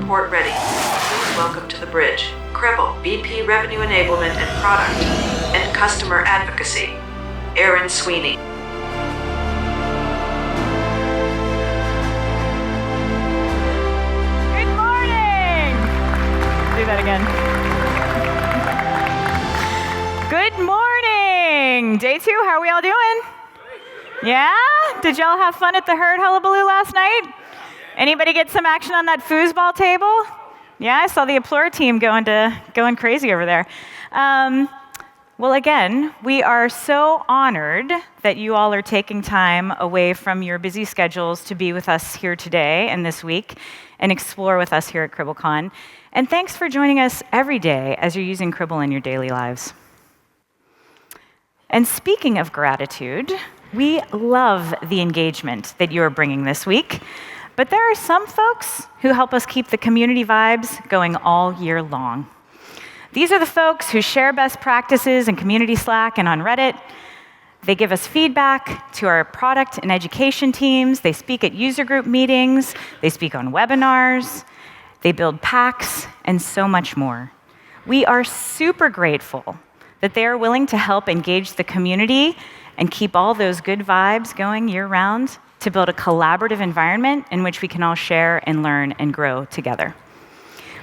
report ready. Please welcome to the bridge, Cribl, VP Revenue Enablement and Product, and Customer Advocacy, Aaron Sweeney. Good morning! Do that again. Good morning! Day 2, how are we all doing? Yeah? Did y'all have fun at the herd hullabaloo last night? Anybody get some action on that foosball table? Yeah, I saw the Appleur team going crazy over there. Well, again, we are so honored that you all are taking time away from your busy schedules to be with us here today and this week and explore with us here at CriblCon. And thanks for joining us every day as you're using Cribl in your daily lives. And speaking of gratitude, we love the engagement that you are bringing this week, but there are some folks who help us keep the community vibes going all year long. These are the folks who share best practices in community Slack and on Reddit. They give us feedback to our product and education teams. They speak at user group meetings. They speak on webinars. They build packs and so much more. We are super grateful that they are willing to help engage the community and keep all those good vibes going year-round to build a collaborative environment in which we can all share and learn and grow together.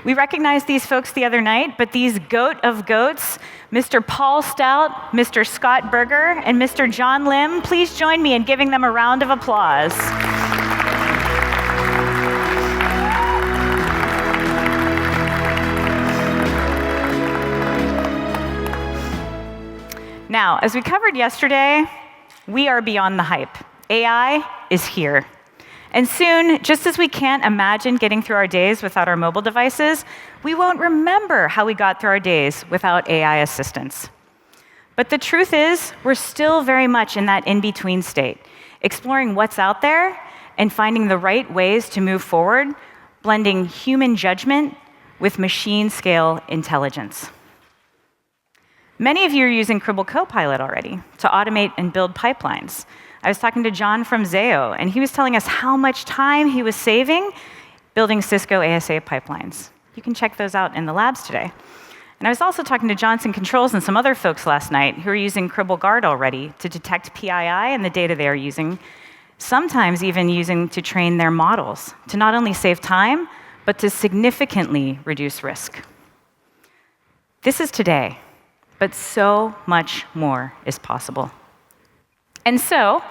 We recognized these folks the other night, but these goat of goats, Mr. Paul Stout, Mr. Scott Berger, and Mr. John Lim, please join me in giving them a round of applause. Now, as we covered yesterday, we are beyond the hype. AI is here. And soon, just as we can't imagine getting through our days without our mobile devices, we won't remember how we got through our days without AI assistance. But the truth is, we're still very much in that in-between state, exploring what's out there and finding the right ways to move forward, blending human judgment with machine-scale intelligence. Many of you are using Cribl Copilot already to automate and build pipelines. I was talking to John from Zayo, and he was telling us how much time he was saving building Cisco ASA pipelines. You can check those out in the labs today. And I was also talking to Johnson Controls and some other folks last night who are using Cribl Guard already to detect PII and the data they are using, sometimes even using to train their models to not only save time, but to significantly reduce risk. This is today. But so much more is possible. And so,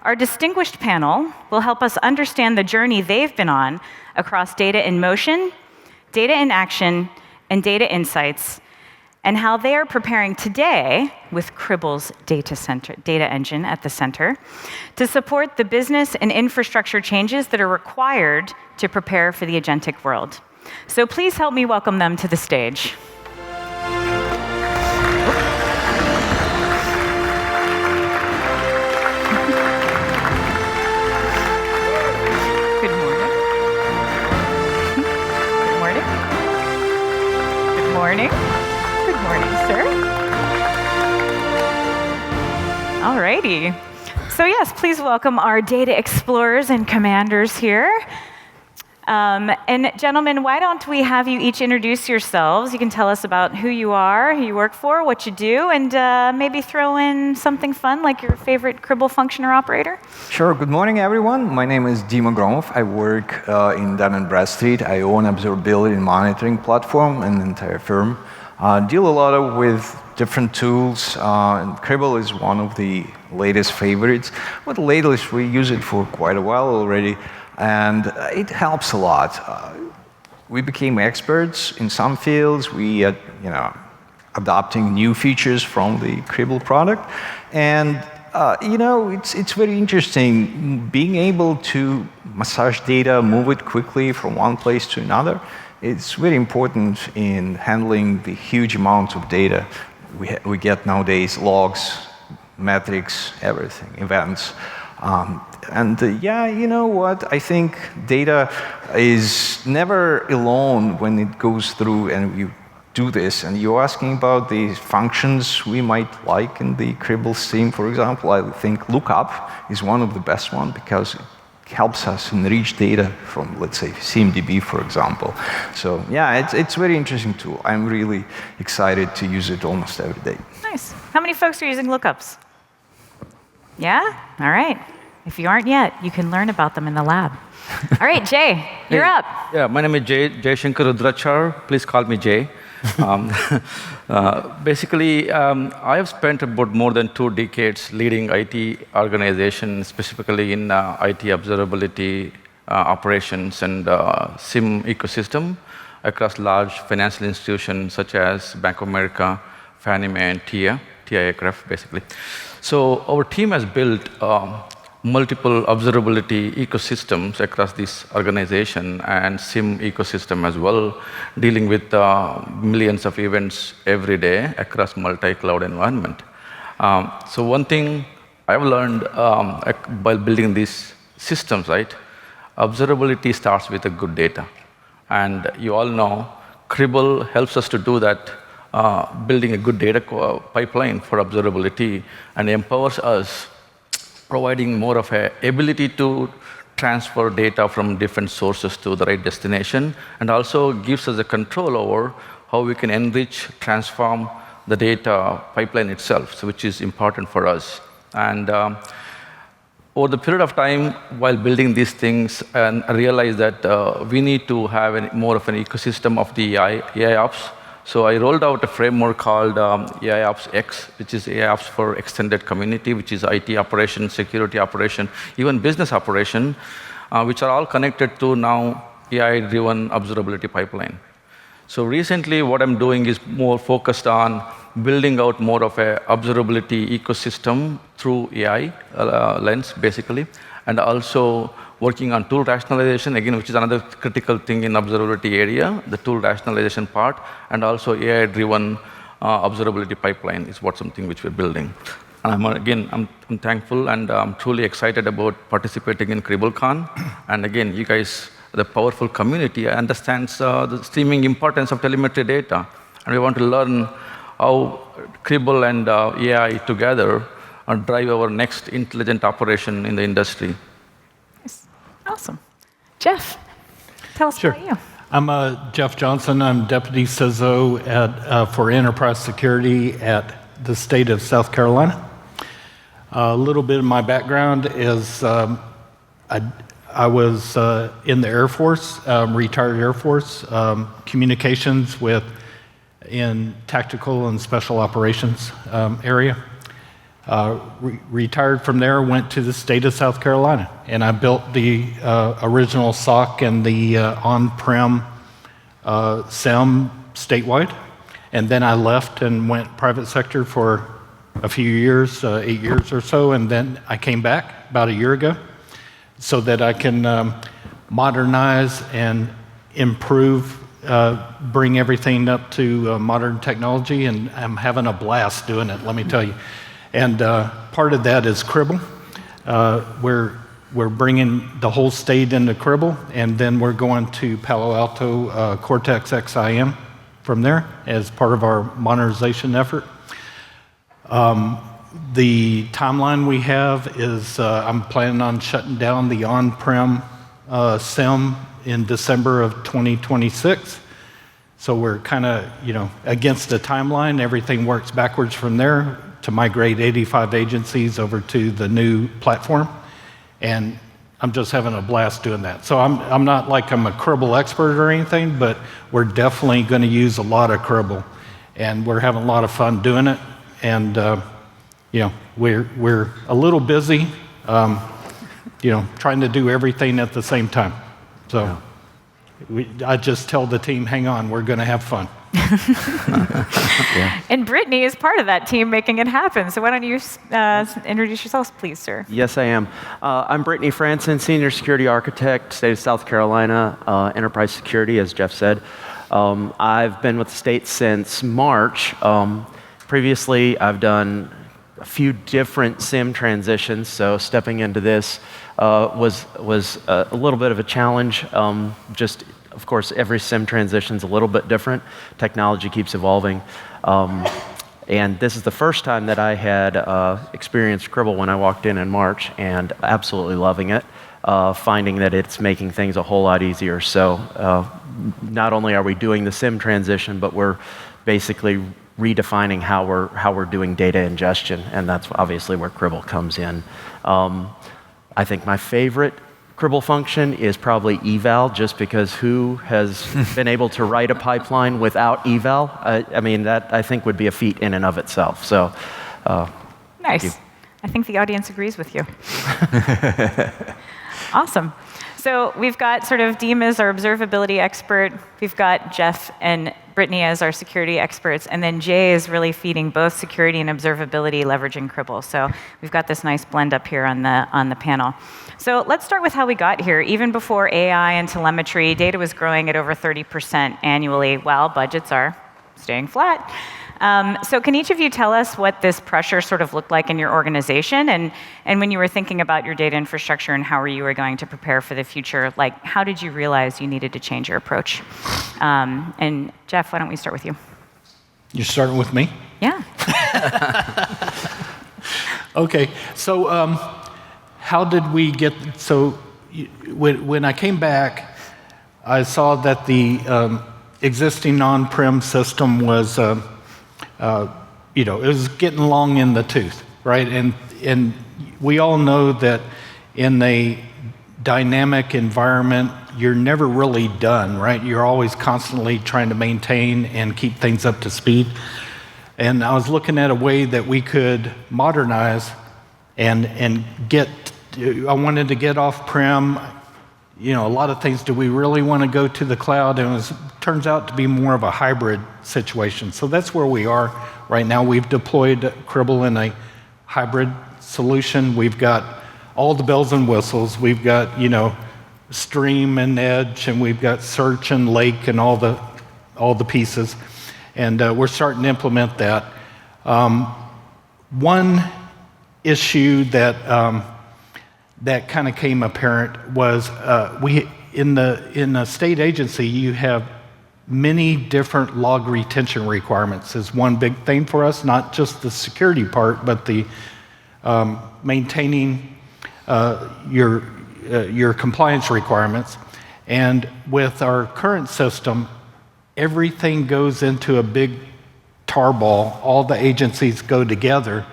our distinguished panel will help us understand the journey they've been on across data in motion, data in action, and data insights, and how they are preparing today, with Cribl's data engine at the center, to support the business and infrastructure changes that are required to prepare for the agentic world. So please help me welcome them to the stage. Good morning, sir. All righty. So yes, please welcome our data explorers and commanders here. And gentlemen, why don't we have you each introduce yourselves? You can tell us about who you are, who you work for, what you do, and maybe throw in something fun like your favorite Cribl function or operator. Sure. Good morning, everyone. My name is Dima Gromov. I work in Dun & Bradstreet. I own observability and monitoring platform and entire firm. Deal a lot with different tools. And Cribl is one of the latest favorites. But latest, we use it for quite a while already. And it helps a lot. We became experts in some fields. We are, adopting new features from the Cribl product. And, it's very interesting being able to massage data, move it quickly from one place to another. It's very important in handling the huge amount of data we get nowadays, logs, metrics, everything, events. You know what? I think data is never alone when it goes through and you do this. And you're asking about the functions we might like in the Cribl SIEM, for example. I think lookup is one of the best ones because it helps us enrich data from, let's say, SIEMDB, for example. So yeah, it's a very interesting tool. I'm really excited to use it almost every day. Nice. How many folks are using lookups? Yeah? All right. If you aren't yet, you can learn about them in the lab. All right, Jay, you're up. Yeah, my name is Jay Shankar Rudrachar. Please call me Jay. Basically, I have spent about more than 2 decades leading IT organizations, specifically in IT observability operations and SIEM ecosystem across large financial institutions such as Bank of America, Fannie Mae, and TIAA aircraft, basically. So our team has built multiple observability ecosystems across this organization and SIEM ecosystem as well, dealing with millions of events every day across multi-cloud environment. So one thing I've learned while building these systems, right? Observability starts with a good data. And you all know Cribl helps us to do that, building a good data pipeline for observability and empowers us, providing more of an ability to transfer data from different sources to the right destination, and also gives us a control over how we can enrich, transform the data pipeline itself, so which is important for us. And over the period of time, while building these things, and I realized that we need to have more of an ecosystem of the AI ops. So I rolled out a framework called AI Ops X, which is AI Ops for Extended Community, which is IT operation, security operation, even business operation, which are all connected to now AI-driven observability pipeline. So recently, what I'm doing is more focused on building out more of a observability ecosystem through AI lens, basically, and also working on tool rationalization, again, which is another critical thing in observability area, the tool rationalization part, and also AI-driven observability pipeline is something which we're building. And I'm thankful and I'm truly excited about participating in CriblCon. And again, you guys, the powerful community, understands the streaming importance of telemetry data. And we want to learn how Cribl and AI together drive our next intelligent operation in the industry. Awesome. Jeff, tell us about you. I'm Jeff Johnson. I'm Deputy CISO for Enterprise Security at the state of South Carolina. A little bit of my background is I was in the Air Force, retired Air Force, communications in tactical and special operations area. Retired from there, went to the state of South Carolina, and I built the original SOC and the on-prem SIEM statewide. And then I left and went private sector for a few years, 8 years or so, and then I came back about a year ago so that I can modernize and improve, bring everything up to modern technology, and I'm having a blast doing it, let me tell you. And part of that is Cribl. We're bringing the whole state into Cribl, and then we're going to Palo Alto Cortex XIM from there as part of our modernization effort. The timeline we have is I'm planning on shutting down the on-prem SIEM in December of 2026. So we're kind of, against the timeline. Everything works backwards from there to migrate 85 agencies over to the new platform. And I'm just having a blast doing that. So I'm not like I'm a Cribl expert or anything, but we're definitely going to use a lot of Cribl. And we're having a lot of fun doing it. And, we're a little busy, trying to do everything at the same time. So I just tell the team, hang on, we're going to have fun. And Brittany is part of that team making it happen. So why don't you introduce yourselves, please, sir? Yes, I am. I'm Brittany Franson, Senior Security Architect, State of South Carolina, Enterprise Security, as Jeff said. I've been with the state since March. Previously, I've done a few different SIEM transitions, so stepping into this was a little bit of a challenge. Of course, every SIEM transition is a little bit different. Technology keeps evolving. And this is the first time that I had experienced Cribl when I walked in March, and absolutely loving it, finding that it's making things a whole lot easier. So not only are we doing the SIEM transition, but we're basically redefining how we're doing data ingestion, and that's obviously where Cribl comes in. I think my favorite Cribl function is probably eval, just because who has been able to write a pipeline without eval? I mean, that I think would be a feat in and of itself. So, nice. I think the audience agrees with you. Awesome. So we've got sort of Deem as our observability expert. We've got Jeff and Brittany as our security experts, and then Jay is really feeding both security and observability, leveraging Cribl. So we've got this nice blend up here on the panel. So let's start with how we got here. Even before AI and telemetry, data was growing at over 30% annually, while budgets are staying flat. So can each of you tell us what this pressure sort of looked like in your organization, and when you were thinking about your data infrastructure and how you were going to prepare for the future, like how did you realize you needed to change your approach? And Jeff, why don't we start with you? You're starting with me? Yeah. Okay, so how did we get, so when I came back, I saw that the existing on-prem system was, it was getting long in the tooth, right? And we all know that in a dynamic environment, you're never really done, right? You're always constantly trying to maintain and keep things up to speed. And I was looking at a way that we could modernize and get, I wanted to get off-prem, a lot of things. Do we really want to go to the cloud? And it turns out to be more of a hybrid situation. So that's where we are right now. We've deployed Cribl in a hybrid solution. We've got all the bells and whistles. We've got, stream and edge, and we've got search and lake and all the pieces. And we're starting to implement that. One issue that that kind of came apparent was in a state agency, you have many different log retention requirements is one big thing for us, not just the security part, but the maintaining your compliance requirements. And with our current system, everything goes into a big tarball. All the agencies go together,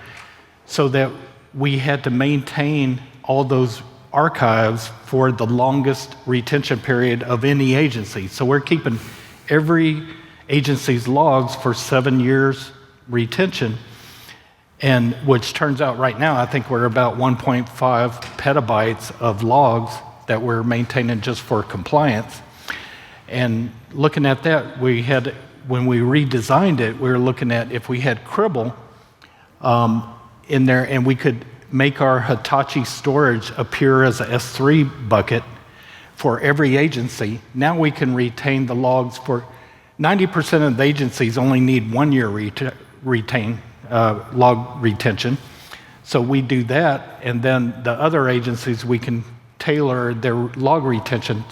so that we had to maintain all those archives for the longest retention period of any agency. So we're keeping every agency's logs for 7 years retention, and which turns out right now, I think we're about 1.5 petabytes of logs that we're maintaining just for compliance. And looking at that, when we redesigned it, we were looking at if we had Cribl in there, and we could make our Hitachi storage appear as a S3 bucket for every agency. Now we can retain the logs for 90% of the agencies only need 1 year log retention. So we do that, and then the other agencies, we can tailor their log retention.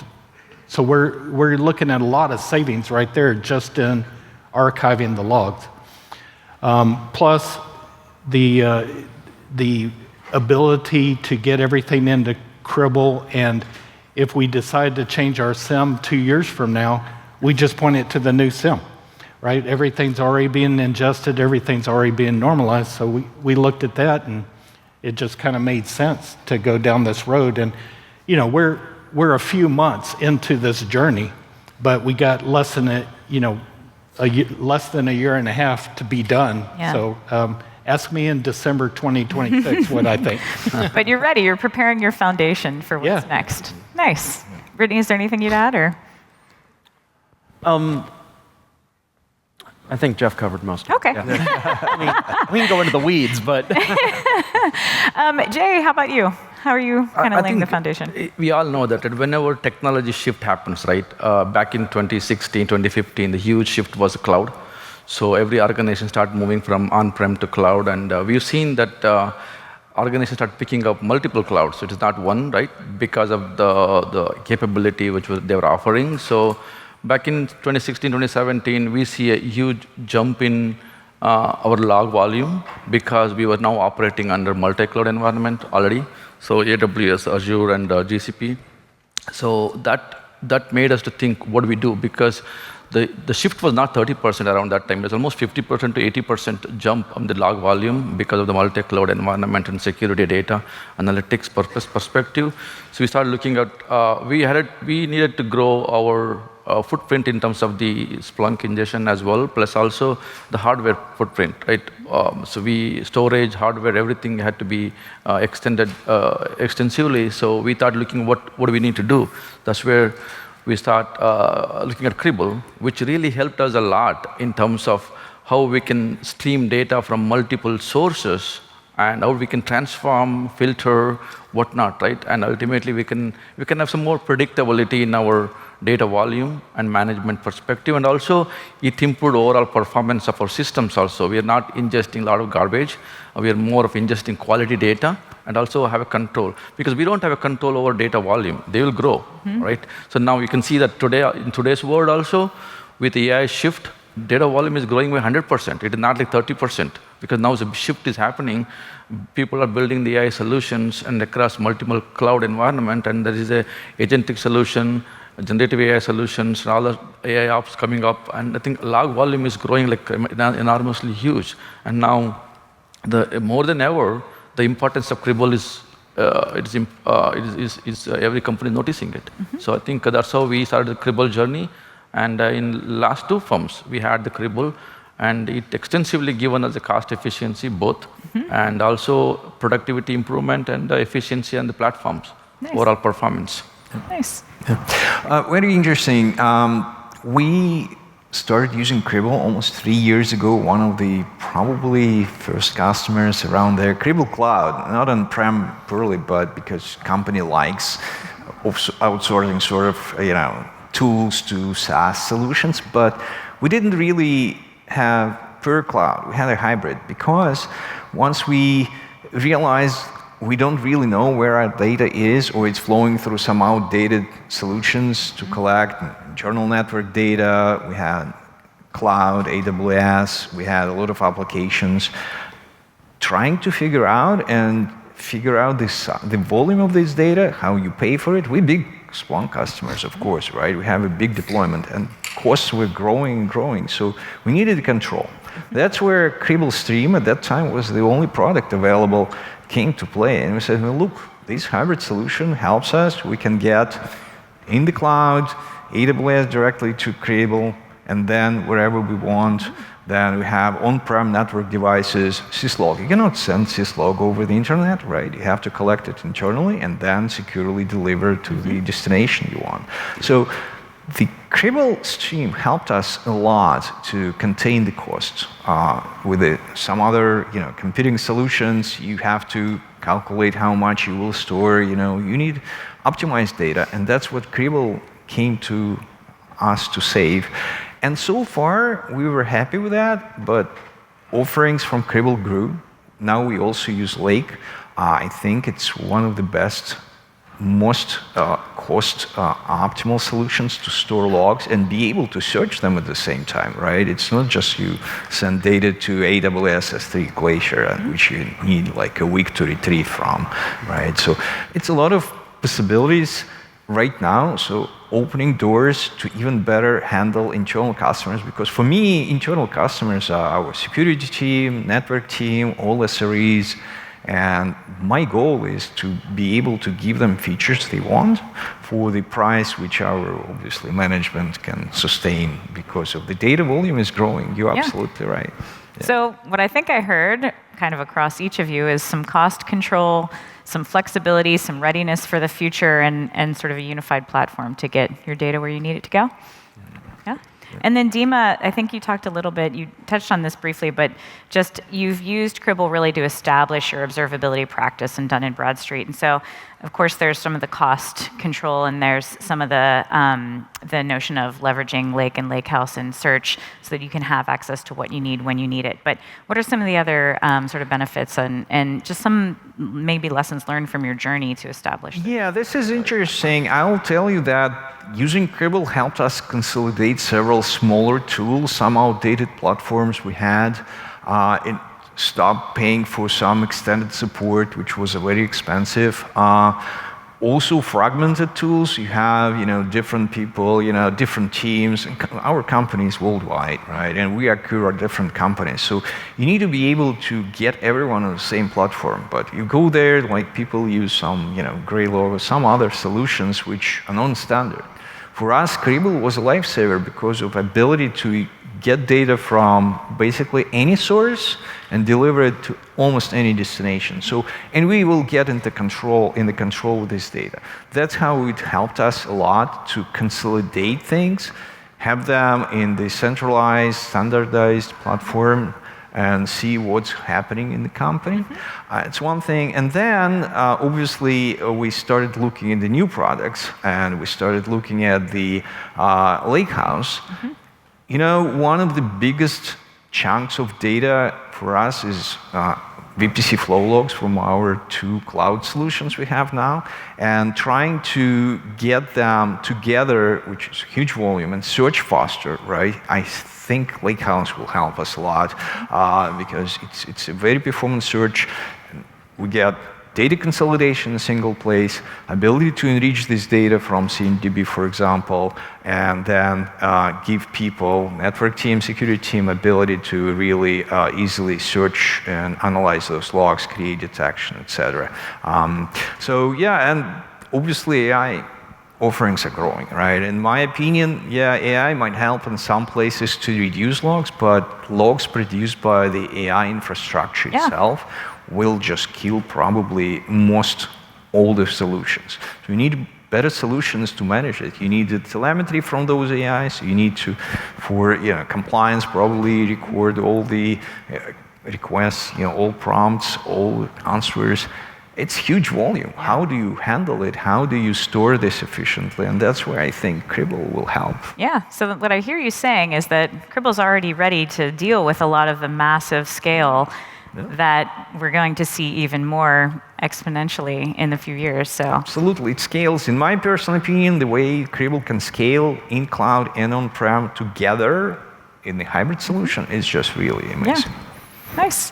So we're looking at a lot of savings right there just in archiving the logs. Plus the ability to get everything into Cribl, and if we decide to change our SIEM 2 years from now, we just point it to the new SIEM, right? Everything's already being ingested, everything's already being normalized, so we looked at that, and it just kind of made sense to go down this road. And we're a few months into this journey, but we got less than a year and a half to be done. Yeah. So ask me in December 2026 what I think. But you're ready. You're preparing your foundation for what's next. Nice. Brittany, is there anything you'd add, or? I think Jeff covered most of it. Okay. Yeah. We can go into the weeds, but Jay, how about you? How are you kind of laying the foundation? We all know that whenever technology shift happens, right? Back in 2016, 2015, the huge shift was cloud. So every organization started moving from on-prem to cloud, and we've seen that organizations start picking up multiple clouds. So it is not one, right? Because of the capability which they were offering. So back in 2016, 2017, we see a huge jump in our log volume because we were now operating under multi-cloud environment already, so AWS, Azure, and GCP. So that made us to think, what do we do? Because the shift was not 30% around that time. It was almost 50% to 80% jump on the log volume because of the multi-cloud environment and security data analytics perspective. So we started looking at, we needed to grow our footprint in terms of the Splunk ingestion as well, plus also the hardware footprint, right? So storage, hardware, everything had to be extended extensively. So we started looking what do we need to do. That's where we start looking at Cribl, which really helped us a lot in terms of how we can stream data from multiple sources and how we can transform, filter, whatnot, right? And ultimately, we can have some more predictability in our data volume and management perspective. And also, it improved overall performance of our systems also. We are not ingesting a lot of garbage. We are more of ingesting quality data and also have a control. Because we don't have a control over data volume. They will grow, right? So now you can see that today, in today's world also, with AI shift, data volume is growing by 100%. It is not like 30%. Because now the shift is happening. People are building the AI solutions and across multiple cloud environment, and there is a agentic solution, generative AI solutions, and all the AI ops coming up. And I think log volume is growing like enormously huge. And now, more than ever, the importance of Cribl is every company noticing it. So I think that's how we started the Cribl journey. And in last 2 firms, we had the Cribl, and it extensively given us a cost efficiency both, and also productivity improvement and efficiency on the platforms, overall performance. Nice. Very interesting. We started using Cribl almost 3 years ago. One of the probably first customers around there, Cribl Cloud, not on-prem purely, but because company likes outsourcing sort of, tools to SaaS solutions. But we didn't really have per cloud. We had a hybrid because once we realized we don't really know where our data is, or it's flowing through some outdated solutions to collect internal network data. We had cloud, AWS, we had a lot of applications. Trying to figure out the volume of this data, how you pay for it. We're big Splunk customers, of course, right? We have a big deployment, and costs were growing and growing, so we needed control. That's where Cribl Stream at that time was the only product available, came to play. And we said, well, look, this hybrid solution helps us. We can get in the cloud, AWS directly to Cribl, and then wherever we want. Then we have on-prem network devices, syslog. You cannot send syslog over the internet, right? You have to collect it internally and then securely deliver to the destination you want. So the Cribl Stream helped us a lot to contain the costs. With some other competing solutions, you have to calculate how much you will store. You need optimized data, and that's what Cribl came to us to save. And so far, we were happy with that, but offerings from Cribl grew. Now we also use Lake. I think it's one of the best, most cost optimal solutions to store logs and be able to search them at the same time, right? It's not just you send data to AWS S3 Glacier, which you need like a week to retrieve from, right? So it's a lot of possibilities right now, so opening doors to even better handle internal customers, because for me, internal customers are our security team, network team, all SREs, and my goal is to be able to give them features they want for the price which our, obviously, management can sustain because of the data volume is growing. You're absolutely right. Yeah. So what I think I heard kind of across each of you is some cost control, some flexibility, some readiness for the future, and sort of a unified platform to get your data where you need it to go. Yeah. And then Dima, I think you talked a little bit, you touched on this briefly, but just you've used Cribl really to establish your observability practice in Dun & Bradstreet. And so, of course, there's some of the cost control, and there's some of the notion of leveraging Lake and Lakehouse and search so that you can have access to what you need when you need it. But what are some of the other sort of benefits and just some maybe lessons learned from your journey to establish this? Yeah, this is interesting. I'll tell you that using Cribl helped us consolidate several smaller tools, some outdated platforms we had, and stop paying for some extended support, which was very expensive. Also fragmented tools, you have, different people, different teams. Our company is worldwide, right? And we are different companies. So you need to be able to get everyone on the same platform. But you go there, like people use some, Graylog or some other solutions which are non-standard. For us, Cribl was a lifesaver because of ability to get data from basically any source and deliver it to almost any destination. So, and we will get into control of this data. That's how it helped us a lot to consolidate things, have them in the centralized, standardized platform, and see what's happening in the company. It's one thing. And then, obviously, we started looking at the new products, and we started looking at the Lakehouse. One of the biggest chunks of data for us is VPC flow logs from our 2 cloud solutions we have now, and trying to get them together, which is a huge volume, and search faster, right? I think Lakehouse will help us a lot because it's a very performant search. We get data consolidation in a single place, ability to enrich this data from CMDB, for example, and then give people, network team, security team, ability to really easily search and analyze those logs, create detection, etc. So yeah, and obviously AI offerings are growing, right? In my opinion, yeah, AI might help in some places to reduce logs, but logs produced by the AI infrastructure itself will just kill probably most older solutions. So you need better solutions to manage it. You need the telemetry from those AIs. You need to, for compliance, probably record all the requests, all prompts, all answers. It's huge volume. How do you handle it? How do you store this efficiently? And that's where I think Cribl will help. Yeah, so what I hear you saying is that Cribl's already ready to deal with a lot of the massive scale that we're going to see even more exponentially in the few years. So absolutely, it scales. In my personal opinion, the way Cribl can scale in cloud and on-prem together in the hybrid solution is just really amazing. Yeah. Nice.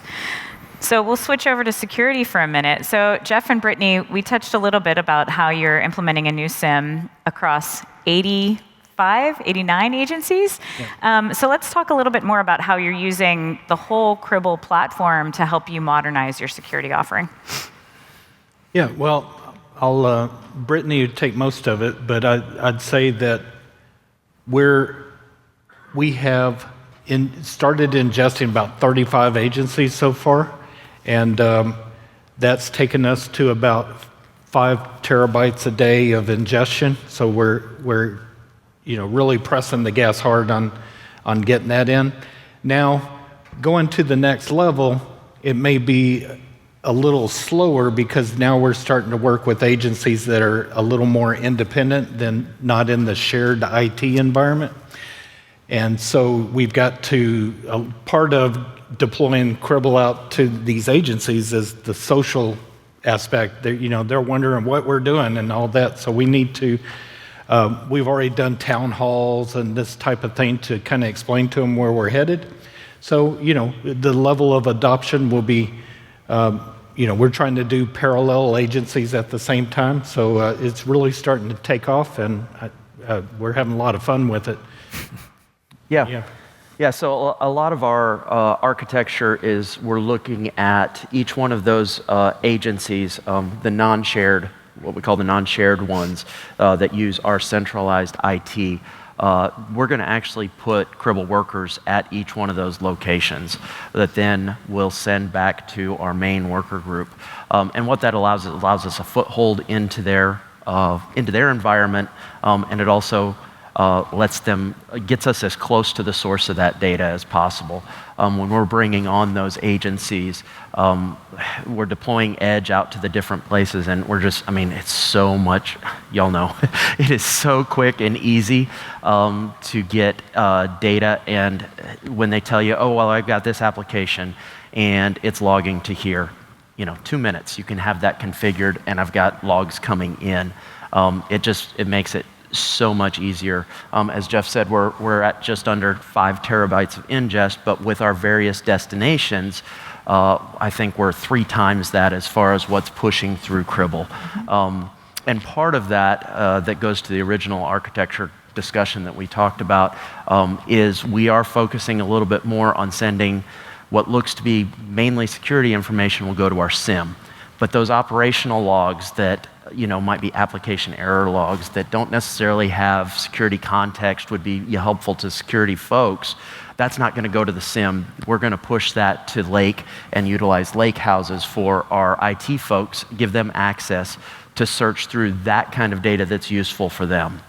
So we'll switch over to security for a minute. So Jeff and Brittany, we touched a little bit about how you're implementing a new SIEM across 89 agencies. Yeah. So let's talk a little bit more about how you're using the whole Cribl platform to help you modernize your security offering. Yeah, well, I'll Brittany would take most of it, but I'd say that we have started ingesting about 35 agencies so far, and that's taken us to about 5 terabytes a day of ingestion. So we're really pressing the gas hard on getting that in. Now, going to the next level, it may be a little slower because now we're starting to work with agencies that are a little more independent than not in the shared IT environment. And so we've got to, part of deploying Cribl out to these agencies is the social aspect. They're wondering what we're doing and all that. So we need to, we've already done town halls and this type of thing to kind of explain to them where we're headed. So, the level of adoption will be, we're trying to do parallel agencies at the same time. So it's really starting to take off, and we're having a lot of fun with it. Yeah, so a lot of our architecture is we're looking at each one of those agencies, the non-shared, what we call the non-shared ones that use our centralized IT. We're going to actually put Cribl workers at each one of those locations that then we'll send back to our main worker group. And what that allows us a foothold into their environment, and it also gets us as close to the source of that data as possible. When we're bringing on those agencies, we're deploying Edge out to the different places, and it's so much, y'all know, it is so quick and easy to get data, and when they tell you, oh, well, I've got this application, and it's logging to here, 2 minutes, you can have that configured, and I've got logs coming in. It makes it so much easier. As Jeff said, we're at just under 5 terabytes of ingest, but with our various destinations, I think we're 3 times that as far as what's pushing through Cribl. And part of that goes to the original architecture discussion that we talked about, is we are focusing a little bit more on sending what looks to be mainly security information will go to our SIEM. But those operational logs that might be application error logs that don't necessarily have security context would be helpful to security folks. That's not going to go to the SIEM. We're going to push that to Lake and utilize Lakehouses for our IT folks, give them access to search through that kind of data that's useful for them.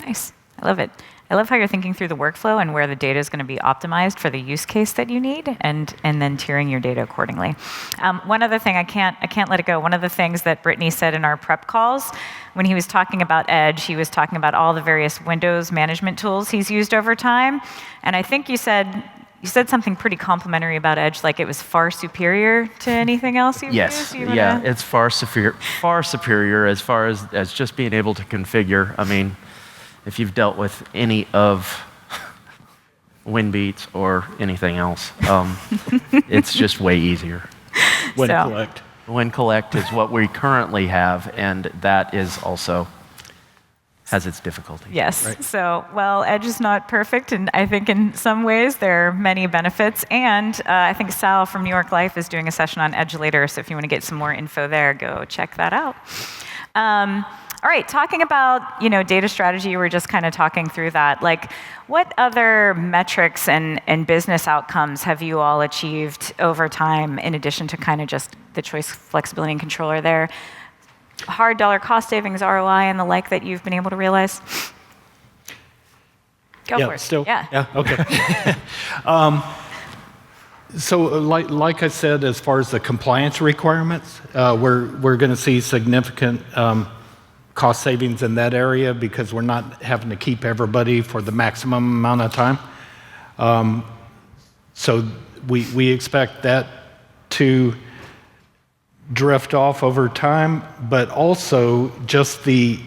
Nice. I love it. I love how you're thinking through the workflow and where the data is going to be optimized for the use case that you need, and then tiering your data accordingly. One other thing, I can't let it go. One of the things that Brittany said in our prep calls, when he was talking about Edge, he was talking about all the various Windows management tools he's used over time. And I think you said something pretty complimentary about Edge, like it was far superior to anything else you've used. Yes, yeah, it's far superior as far as just being able to configure. I mean, if you've dealt with any of WinBeats or anything else, it's just way easier. WinCollect is what we currently have, and that is also has its difficulties. Yes. Right. So, well, Edge is not perfect, and I think in some ways there are many benefits. And I think Sal from New York Life is doing a session on Edge later, so if you want to get some more info there, go check that out. All right, talking about data strategy, we were just kind of talking through that. Like, what other metrics and business outcomes have you all achieved over time, in addition to kind of just the choice, flexibility, and controller there? Hard dollar cost savings, ROI, and the like that you've been able to realize? Go for it. Still? Yeah. Okay. So, like I said, as far as the compliance requirements, we're going to see significant cost savings in that area because we're not having to keep everybody for the maximum amount of time. So we expect that to drift off over time, but also just the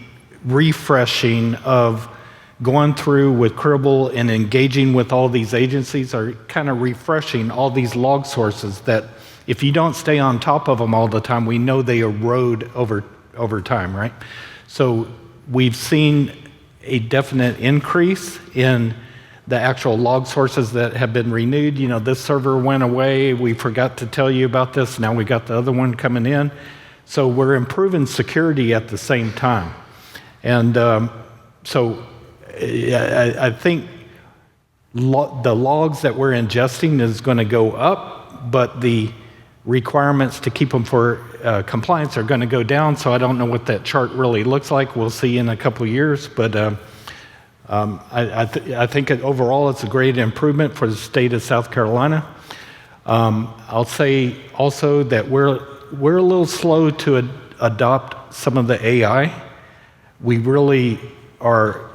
refreshing of going through with Cribl and engaging with all these agencies are kind of refreshing all these log sources that if you don't stay on top of them all the time, we know they erode over time, right? So we've seen a definite increase in the actual log sources that have been renewed. This server went away. We forgot to tell you about this. Now we got the other one coming in. So we're improving security at the same time. And so I think the logs that we're ingesting is going to go up, but the requirements to keep them for compliance are going to go down, so I don't know what that chart really looks like. We'll see in a couple of years, but I think overall it's a great improvement for the state of South Carolina. I'll say also that we're a little slow to adopt some of the AI. We really are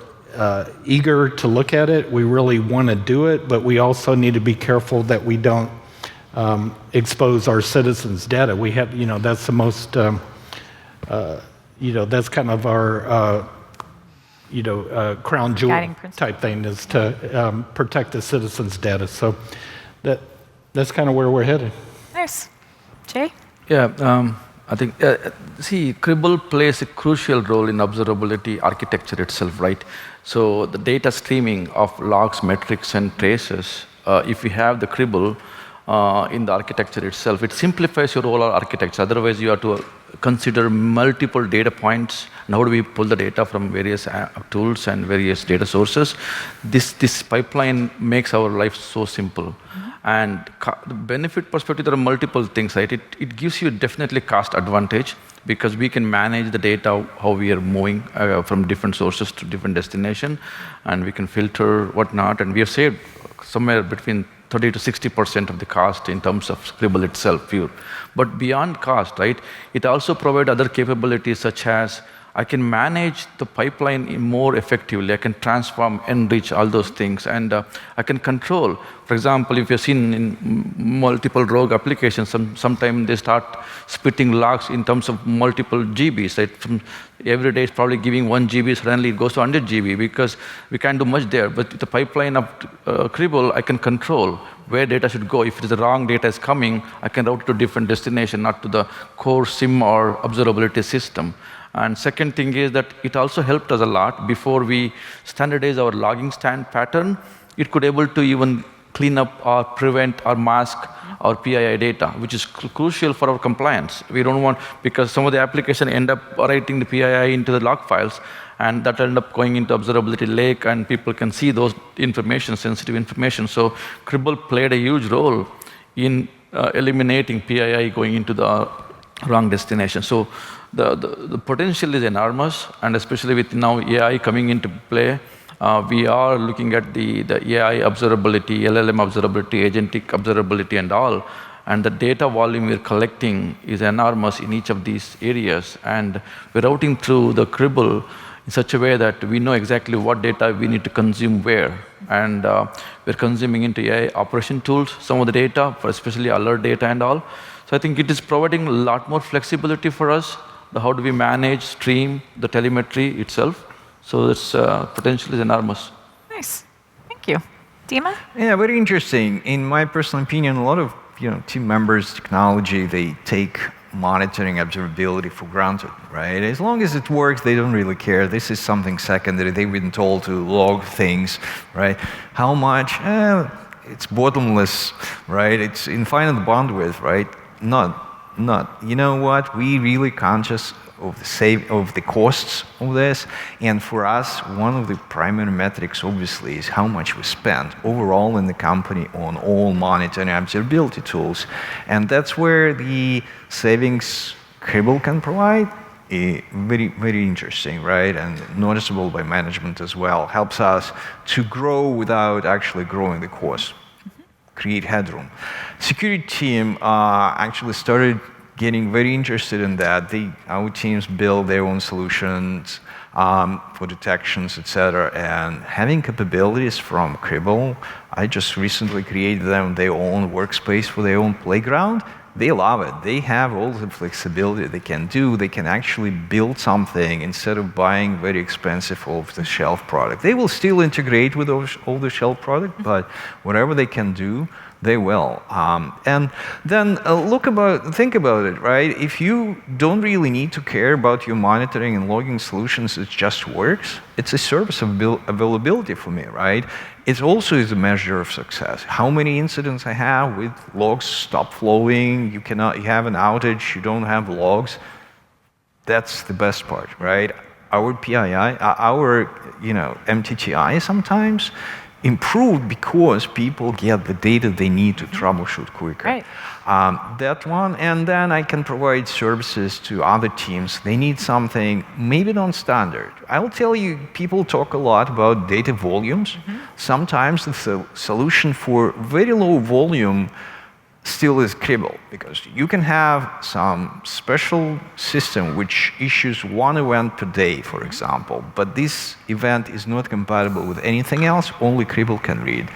eager to look at it. We really want to do it, but we also need to be careful that we don't expose our citizens' data. We have, that's the most, that's kind of our, crown jewel type thing is to protect the citizens' data. So that's kind of where we're headed. Nice. Jay? Yeah, I think, Cribl plays a crucial role in observability architecture itself, right? So the data streaming of logs, metrics, and traces, if you have the Cribl, in the architecture itself, it simplifies your overall architecture. Otherwise, you have to consider multiple data points. And how do we pull the data from various tools and various data sources? This pipeline makes our life so simple. Mm-hmm. And the benefit perspective, there are multiple things, right? It gives you definitely cost advantage because we can manage the data, how we are moving from different sources to different destination, and we can filter whatnot. And we have saved somewhere between 30 to 60% of the cost in terms of Cribl itself, pure. But beyond cost, right, it also provides other capabilities such as I can manage the pipeline more effectively. I can transform, enrich, all those things, and I can control. For example, if you've seen in multiple rogue applications, sometimes they start spitting logs in terms of multiple GBs. Right? From every day it's probably giving 1 GB, suddenly it goes to 100 GB because we can't do much there. But with the pipeline of Cribl, I can control where data should go. If it is the wrong data is coming, I can route it to a different destination, not to the core SIEM or observability system. And second thing is that it also helped us a lot. Before we standardize our logging stand pattern, it could able to even clean up or prevent or mask our PII data, which is crucial for our compliance. We don't want, because some of the application end up writing the PII into the log files, and that end up going into observability lake, and people can see those information, sensitive information. So Cribl played a huge role in eliminating PII going into the wrong destination. So the potential is enormous, and especially with now AI coming into play, we are looking at the AI observability, LLM observability, agentic observability, and all. And the data volume we're collecting is enormous in each of these areas. And we're routing through the Cribl in such a way that we know exactly what data we need to consume where. And we're consuming into AI operation tools, some of the data, for especially alert data and all. So I think it is providing a lot more flexibility for us. How do we manage, stream, the telemetry itself? So its potential is enormous. Nice. Thank you. Dima? Yeah, very interesting. In my personal opinion, a lot of team members, technology, they take monitoring observability for granted, right? As long as it works, they don't really care. This is something secondary. They've been told to log things, right? How much? It's bottomless, right? It's infinite bandwidth, right? Not. You know what? We really conscious of the costs of this, and for us, one of the primary metrics, obviously, is how much we spend overall in the company on all monitoring observability tools, and that's where the savings Cribl can provide. Very, very interesting, right? And noticeable by management as well. Helps us to grow without actually growing the cost. Create headroom. Security team actually started getting very interested in that. Our teams build their own solutions for detections, etc. And having capabilities from Cribl, I just recently created them their own workspace for their own playground. They love it. They have all the flexibility they can do. They can actually build something instead of buying very expensive off-the-shelf product. They will still integrate with off-the-shelf product, but whatever they can do, they will. And then think about it, right? If you don't really need to care about your monitoring and logging solutions, it just works. It's a service availability for me, right? It also is a measure of success. How many incidents I have with logs stop flowing, you have an outage, you don't have logs. That's the best part, right? Our PII, our MTTI sometimes improved because people get the data they need to troubleshoot quicker. Right. That one, and then I can provide services to other teams. They need something maybe non-standard. I'll tell you, people talk a lot about data volumes. Sometimes the solution for very low volume still is Cribl, because you can have some special system which issues one event per day, for example, but this event is not compatible with anything else, only Cribl can read.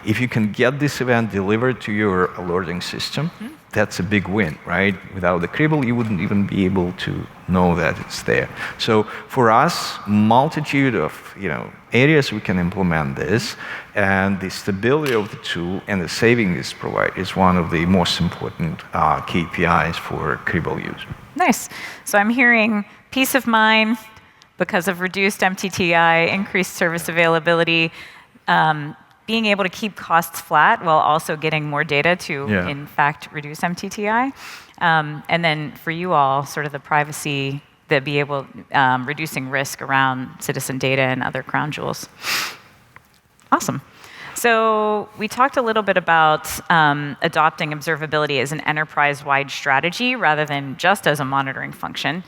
If you can get this event delivered to your alerting system, that's a big win, right? Without the Cribl, you wouldn't even be able to know that it's there. So for us, multitude of areas we can implement this, and the stability of the tool and the savings provide is one of the most important KPIs for Cribl use. Nice. So I'm hearing peace of mind because of reduced MTTI, increased service availability, being able to keep costs flat while also getting more data to, in fact, reduce MTTI. And then for you all, sort of the privacy, reducing risk around citizen data and other crown jewels. Awesome. So we talked a little bit about adopting observability as an enterprise-wide strategy rather than just as a monitoring function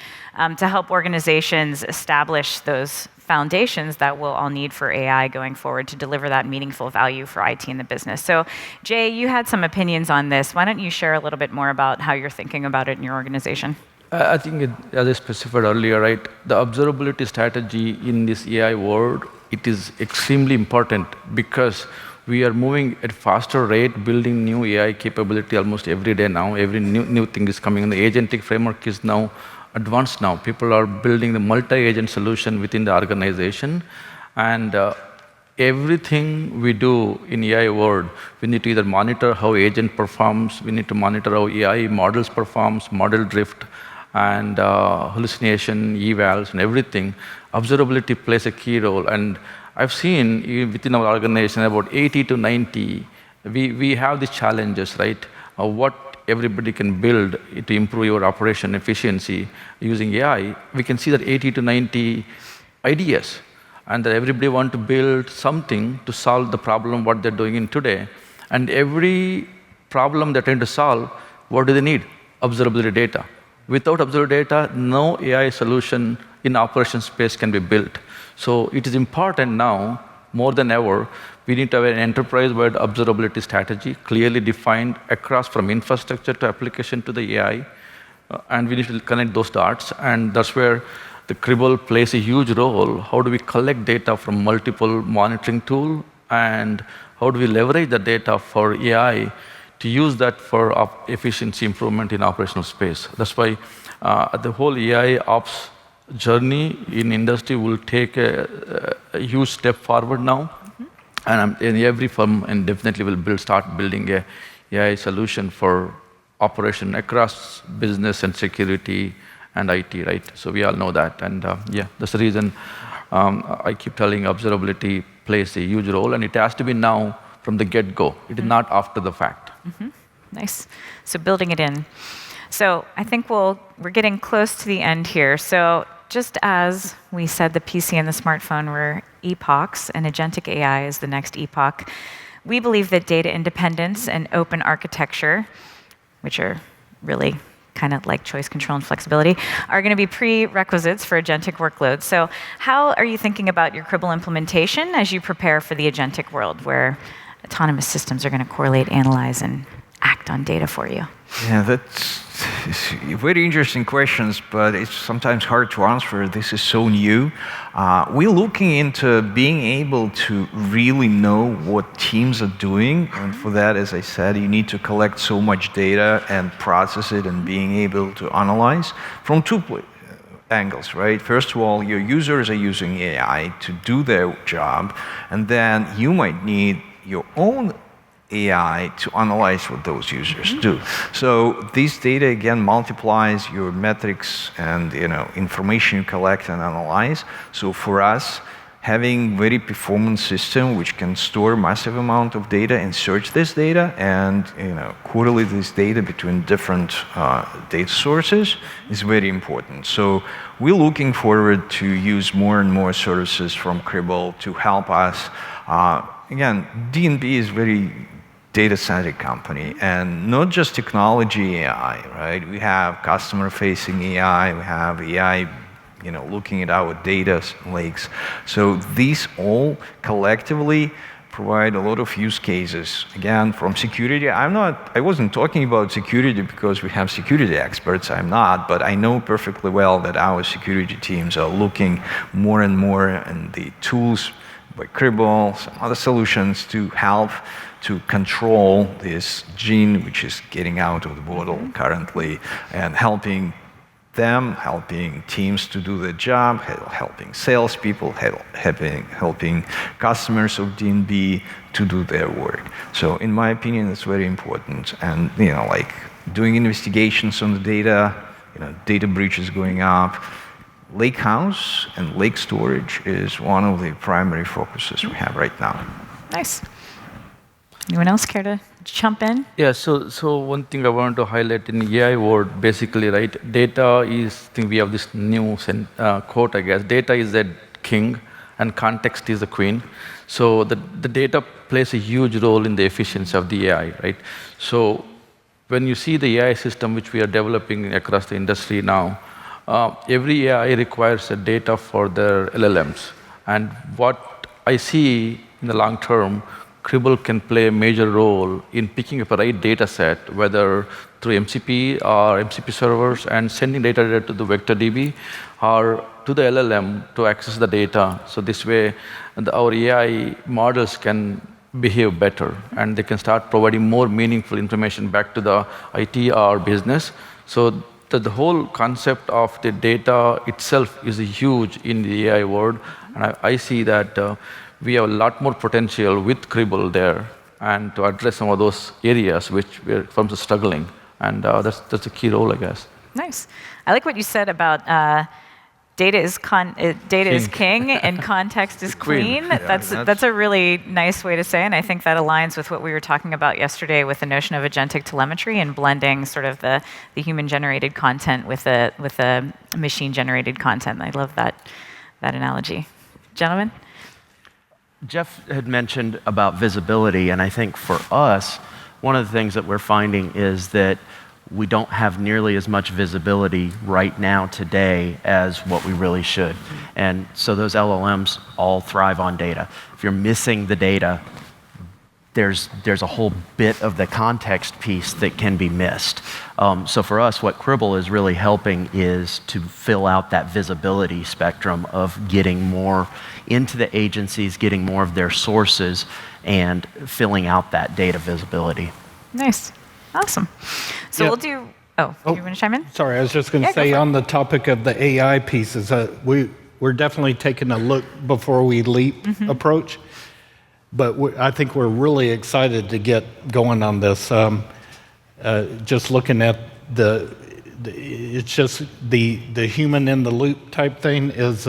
to help organizations establish those foundations that we'll all need for AI going forward to deliver that meaningful value for IT in the business. So Jay, you had some opinions on this. Why don't you share a little bit more about how you're thinking about it in your organization? I think, as I specified earlier, right, the observability strategy in this AI world, it is extremely important because we are moving at faster rate, building new AI capability almost every day now. Every new thing is coming. The agentic framework is now advanced now. People are building the multi-agent solution within the organization. And everything we do in AI world, we need to either monitor how agent performs, we need to monitor how AI models performs, model drift, and hallucination, evals, and everything. Observability plays a key role. And I've seen within our organization about 80 to 90, we have these challenges, right? What everybody can build to improve your operation efficiency using AI. We can see that 80 to 90 ideas, and that everybody want to build something to solve the problem what they're doing in today. And every problem they're trying to solve, what do they need? Observability data. Without observability data, no AI solution in operation space can be built. So it is important now, more than ever, we need to have an enterprise-wide observability strategy, clearly defined across from infrastructure to application to the AI, and we need to connect those dots, and that's where the Cribl plays a huge role. How do we collect data from multiple monitoring tools, and how do we leverage the data for AI to use that for efficiency improvement in operational space? That's why the whole AI ops journey in industry will take a huge step forward now. And every firm and definitely will start building a AI solution for operation across business and security and IT, right? So we all know that, and yeah, that's the reason I keep telling observability plays a huge role, and it has to be now from the get-go. It is not after the fact. Nice. So building it in. So I think we're getting close to the end here. So just as we said the PC and the smartphone were epochs, and agentic AI is the next epoch, we believe that data independence and open architecture, which are really kind of like choice, control, and flexibility, are going to be prerequisites for agentic workloads. So how are you thinking about your Cribl implementation as you prepare for the agentic world, where autonomous systems are going to correlate, analyze, and act on data for you? Yeah, that's very interesting questions, but it's sometimes hard to answer. This is so new. We're looking into being able to really know what teams are doing, and for that, as I said, you need to collect so much data and process it, and being able to analyze from two angles, right? First of all, your users are using AI to do their job, and then you might need your own AI to analyze what those users do. So this data again multiplies your metrics and information you collect and analyze. So for us, having very performant system which can store massive amount of data and search this data and correlate this data between different data sources is very important. So we're looking forward to use more and more services from Cribl to help us. Again, D&B is very data-centric company, and not just technology AI, right? We have customer-facing AI, we have AI, looking at our data lakes. So these all collectively provide a lot of use cases. Again, from security, I wasn't talking about security because we have security experts, I'm not, but I know perfectly well that our security teams are looking more and more in the tools by Cribl, some other solutions to help to control this gene which is getting out of the bottle currently, and helping teams to do their job, helping salespeople, helping customers of D&B to do their work. So in my opinion, it's very important. And like doing investigations on the data, data breaches going up. Lakehouse and lake storage is one of the primary focuses we have right now. Nice. Anyone else care to jump in? Yeah, so one thing I want to highlight in the AI world, basically, right, data is, I think we have this new quote, I guess, data is the king and context is the queen. So the data plays a huge role in the efficiency of the AI, right? So when you see the AI system which we are developing across the industry now, every AI requires a data for their LLMs. And what I see in the long term, Cribl can play a major role in picking up a right data set, whether through MCP or MCP servers, and sending data to the vector DB or to the LLM to access the data. So this way, our AI models can behave better, and they can start providing more meaningful information back to the IT or business. So the whole concept of the data itself is huge in the AI world, and I see that we have a lot more potential with Cribl there, and to address some of those areas which firms are struggling, and that's a key role, I guess. Nice. I like what you said about data is king and context is queen. That's a really nice way to say, and I think that aligns with what we were talking about yesterday with the notion of agentic telemetry and blending sort of the human-generated content with the machine-generated content. I love that analogy. Gentlemen? Jeff had mentioned about visibility, and I think for us, one of the things that we're finding is that we don't have nearly as much visibility right now today as what we really should. And so those LLMs all thrive on data. If you're missing the data, there's a whole bit of the context piece that can be missed. So for us, what Cribl is really helping is to fill out that visibility spectrum of getting more into the agencies, getting more of their sources, and filling out that data visibility. Nice. Awesome. So we'll do, do you want to chime in? Sorry, I was just going to say on the topic of the AI pieces, we're definitely taking a look before we leap approach, but I think we're really excited to get going on this. Just looking at it's just the human in the loop type thing is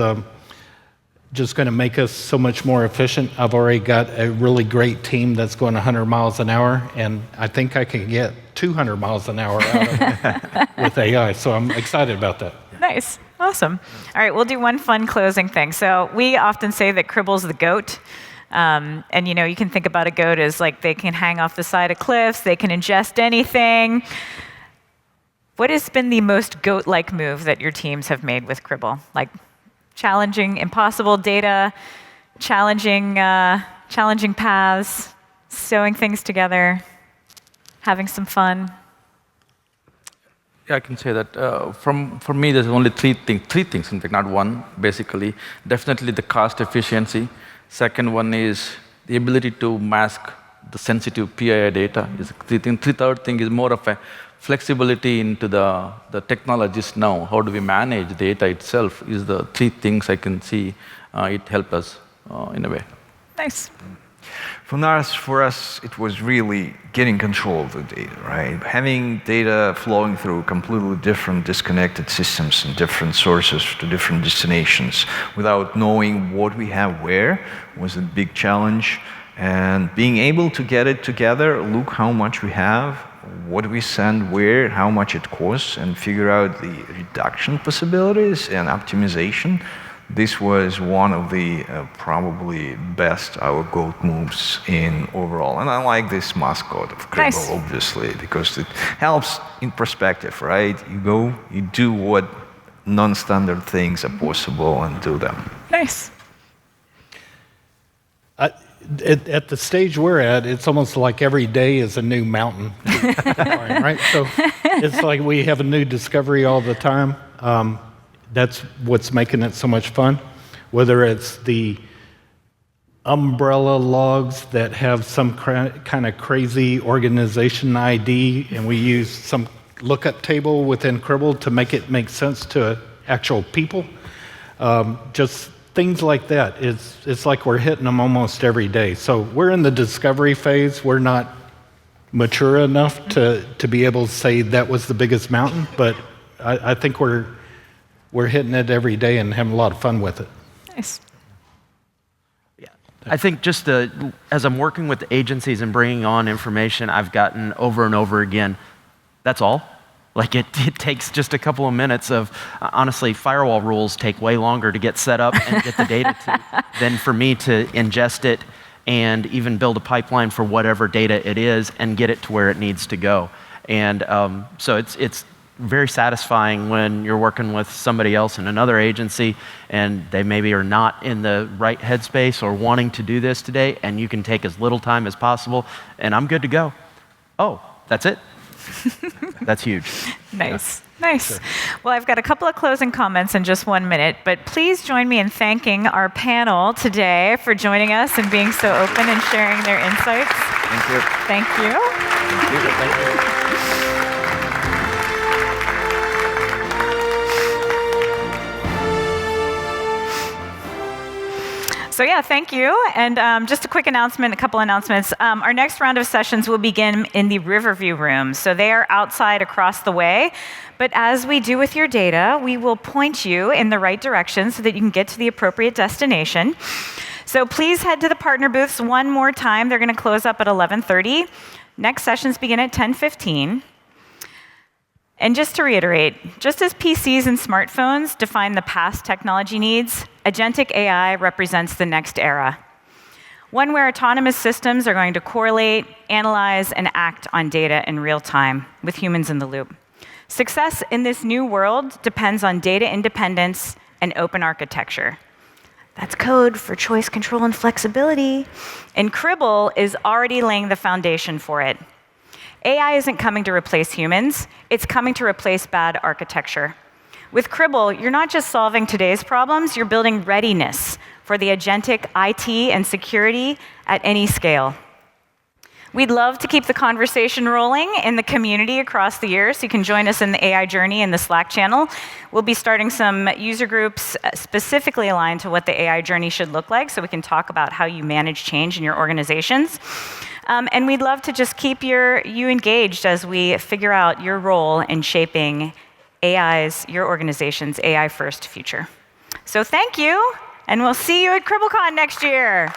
just going to make us so much more efficient. I've already got a really great team that's going 100 miles an hour, and I think I can get 200 miles an hour out of it with AI, so I'm excited about that. Nice. Awesome. All right, we'll do one fun closing thing. So we often say that Cribl's the goat. And you can think about a goat as like they can hang off the side of cliffs, they can ingest anything. What has been the most goat-like move that your teams have made with Cribl? Like challenging, impossible data, challenging paths, sewing things together, having some fun. Yeah, I can say that for me, there's only three things, in fact, not one, basically. Definitely the cost efficiency. Second one is the ability to mask the sensitive PII data. Is the third thing is more of a flexibility into the technologies now. How do we manage data itself is the three things I can see it help us in a way. Nice. For us, it was really getting control of the data, right? Having data flowing through completely different disconnected systems and different sources to different destinations without knowing what we have where was a big challenge. And being able to get it together, look how much we have, what we send where, how much it costs, and figure out the reduction possibilities and optimization. This was one of the probably best our GOAT moves in overall. And I like this mascot of Cribl, Nice. obviously, because it helps in perspective, right? You go, you do what non-standard things are possible and do them. Nice. At the stage we're at, it's almost like every day is a new mountain, right? So it's like we have a new discovery all the time. That's what's making it so much fun. Whether it's the umbrella logs that have some kind of crazy organization ID, and we use some lookup table within Cribl to make it make sense to actual people. Just things like that. It's like we're hitting them almost every day. So we're in the discovery phase. We're not mature enough to be able to say that was the biggest mountain, but I think we're hitting it every day and having a lot of fun with it. Nice. Yeah, I think just as I'm working with the agencies and bringing on information, I've gotten over and over again, that's all. Like it takes just a couple of minutes of, honestly, firewall rules take way longer to get set up and get the data to than for me to ingest it and even build a pipeline for whatever data it is and get it to where it needs to go. And so it's very satisfying when you're working with somebody else in another agency and they maybe are not in the right headspace or wanting to do this today, and you can take as little time as possible, and I'm good to go. Oh, that's it? That's huge. Nice. Nice. Sure. Well, I've got a couple of closing comments in just 1 minute, but please join me in thanking our panel today for joining us and being so open and sharing their insights. Thank you. Thank you. Thank you. Thank you. So yeah, thank you. And just a quick announcement, a couple announcements. Our next round of sessions will begin in the Riverview room. So they are outside across the way. But as we do with your data, we will point you in the right direction so that you can get to the appropriate destination. So please head to the partner booths one more time. They're going to close up at 11:30. Next sessions begin at 10:15. And just to reiterate, just as PCs and smartphones define the past technology needs, agentic AI represents the next era. One where autonomous systems are going to correlate, analyze, and act on data in real time with humans in the loop. Success in this new world depends on data independence and open architecture. That's code for choice, control, and flexibility. And Cribl is already laying the foundation for it. AI isn't coming to replace humans, it's coming to replace bad architecture. With Cribl, you're not just solving today's problems, you're building readiness for the agentic IT and security at any scale. We'd love to keep the conversation rolling in the community across the year, so you can join us in the AI journey in the Slack channel. We'll be starting some user groups specifically aligned to what the AI journey should look like, so we can talk about how you manage change in your organizations. And we'd love to just keep you engaged as we figure out your role in shaping your organization's AI-first future. So thank you, and we'll see you at CriblCon next year.